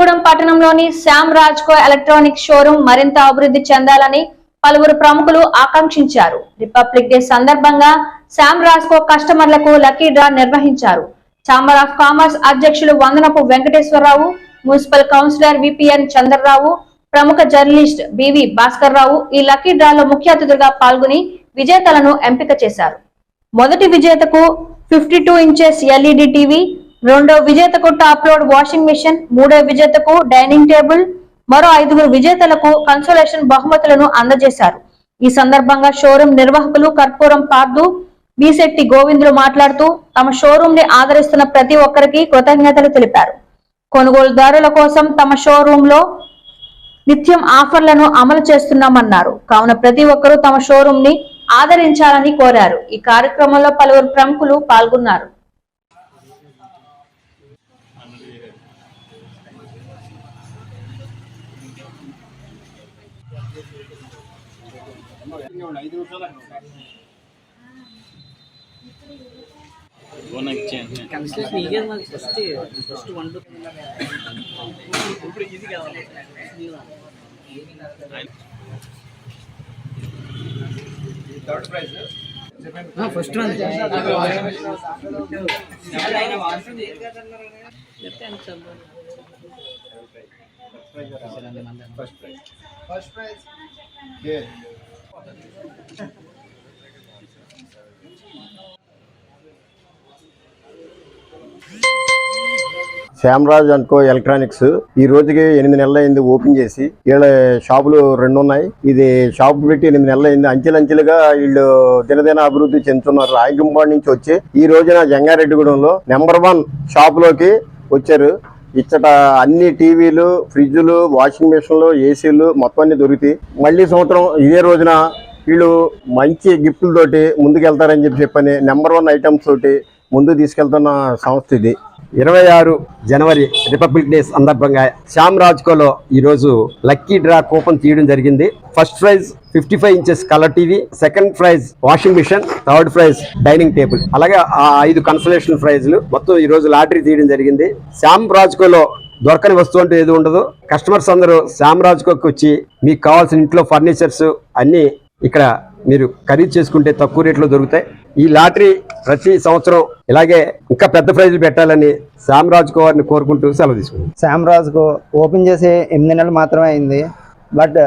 జంగారెడ్డిగూడెం పట్టణంలోని Shyam రాజ్కో electronic showroom మరింత అభివృద్ధి చెందాలని పలువురు ప్రముఖులు ఆకాంక్షించారు. రిపబ్లిక్ డే సందర్భంగా శ్యామ్ రాజ్కో కస్టమర్లకు లక్కీ డ్రా నిర్వహించారు. ఛాంబర్ ఆఫ్ కామర్స్ అధ్యక్షులు Vandanapu Venkateswararao, municipal councillor VPN Chandrarao, ప్రముఖ జర్నలిస్ట్ బివి భాస్కర్ రావు ఈ లక్కీ డ్రాలో ముఖ్య అతిథులుగా పాల్గొని విజేతలను ఎంపిక చేశారు. మొదటి విజేతకు 52 ఇంచెస్ ఎల్ఈడి టీవీ, రెండో విజేతకు టాప్ లోడ్ వాషింగ్ మిషన్, మూడో విజేతకు డైనింగ్ టేబుల్, మరో 5 విజేతలకు కన్సోలేషన్ బహుమతులను అందజేశారు. ఈ సందర్భంగా షోరూం నిర్వాహకులు కర్పూరం పార్దు, బీశెట్టి గోవిందులు మాట్లాడుతూ తమ షోరూం ని ఆదరిస్తున్న ప్రతి ఒక్కరికి కృతజ్ఞతలు తెలిపారు. కొనుగోలుదారుల కోసం తమ షోరూం లో నిత్యం ఆఫర్లను అమలు చేస్తున్నామన్నారు. కావున ప్రతి ఒక్కరూ తమ షోరూం ని ఆదరించాలని కోరారు. ఈ కార్యక్రమంలో పలువురు ప్రముఖులు పాల్గొన్నారు. First one first prize Shyam Raj and co electronics ఈ రోజుకి 8 నెలలు అయింది ఓపెన్ చేసి. వీళ్ళ షాపులు 2 ఉన్నాయి. ఇది షాప్ పెట్టి 8 నెలలు అయింది. అంచెలంచెలుగా వీళ్ళు దినదిన అభివృద్ధి చెందుతున్నారు. రాయకంపాడు నుంచి వచ్చి ఈ రోజున జంగారెడ్డిగూడెంలో నెంబర్ 1 షాపులోకి వచ్చారు. ఇచ్చట అన్ని టీవీలు, ఫ్రిడ్జ్లు, వాషింగ్ మిషన్లు, ఏసీలు మొత్తం అన్ని దొరుకుతాయి. మళ్ళీ సంవత్సరం ఇదే రోజున వీళ్ళు మంచి గిఫ్ట్లతోటి ముందుకెళ్తారని చెప్పని నెంబర్ 1 ఐటమ్స్ తోటి ముందు తీసుకెళ్తున్న సంస్థ ఇది. 26 జనవరి రిపబ్లిక్ డే సందర్భంగా శ్యామ్ రాజ్కోలో ఈరోజు లక్కీ డ్రా కూపన్ తీయడం జరిగింది. First prize 55 inches colour TV, second prize washing machine, third prize dining table, అలాగే ఆ 5 కన్సలేషన్ ప్రైజ్లు మొత్తం ఈ రోజు లాటరీ తీయడం జరిగింది. శ్యామ్ రాజ్కోలో దొరకని వస్తువు అంటూ ఏది ఉండదు. కస్టమర్స్ అందరూ శ్యామ్ రాజ్కోకి వచ్చి మీకు కావాల్సిన ఇంట్లో ఫర్నిచర్స్ అన్ని ఇక్కడ మీరు ఖరీదు చేసుకుంటే తక్కువ రేట్లో దొరుకుతాయి. ఈ లాటరీ ప్రతి సంవత్సరం ఇలాగే ఇంకా పెద్ద ప్రైజులు పెట్టాలని శ్యామ్ రాజ్కో వారిని కోరుకుంటూ సెలవు తీసుకుంటాం. శ్యామ్ రాజ్కో ఓపెన్ చేసి 8 నెలలు మాత్రమే అయింది. బట్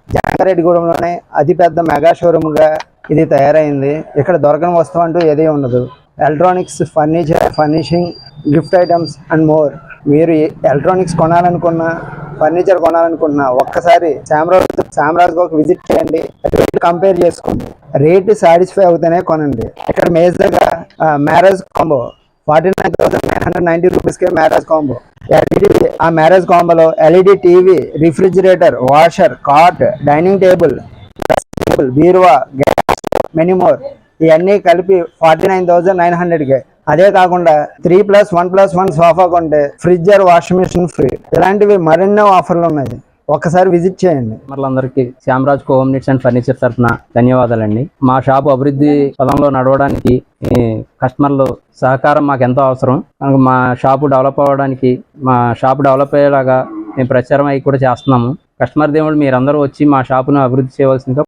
జంగారెడ్డిగూడెంలోనే అతిపెద్ద మెగా షోరూమ్గా ఇది తయారైంది. ఇక్కడ దొరకని వస్తువు అంటూ ఏదీ ఉండదు. Electronics, furniture, furnishing, gift items and more. మీరు ఎలక్ట్రానిక్స్ కొనాలనుకున్నా, ఫర్నిచర్ కొనాలనుకున్నా ఒక్కసారి శ్యామ్ రాజ్కోకి విజిట్ చేయండి. రేట్ కంపేర్ చేసుకోండి. రేట్ సాటిస్ఫై అవుతేనే కొనండి. ఇక్కడ మేజర్గా మ్యారేజ్ కాంబో 49,990 రూపీస్కే మ్యారేజ్ కాంబో. ఆ మ్యారేజ్ కాంబోలో LED TV, refrigerator, washer, cot, dining table, బీరువా, గ్యాస్, మెనీమోర్ ఇవన్నీ కలిపి 49,900కే. అదే కాకుండా 3+1+1 సోఫా కొంటే ఫ్రిడ్జర్, వాషింగ్ మిషన్ ఫ్రీ. ఇలాంటివి మరెన్నో ఆఫర్లు ఉన్నాయి. ఒక్కసారి విజిట్ చేయండి. అందరికీ Shyam Raj home needs and furniture తరఫున ధన్యవాదాలండి. మా షాపు అభివృద్ధి పదంలో నడవడానికి కస్టమర్లు సహకారం మాకు ఎంతో అవసరం. కనుక మా షాపు డెవలప్ అవ్వడానికి, మా షాపు డెవలప్ అయ్యేలాగా మేము ప్రచారం అవి కూడా చేస్తున్నాము. కస్టమర్ దేవుడు మీరందరూ వచ్చి మా షాపును అభివృద్ధి చేయవలసిందిగా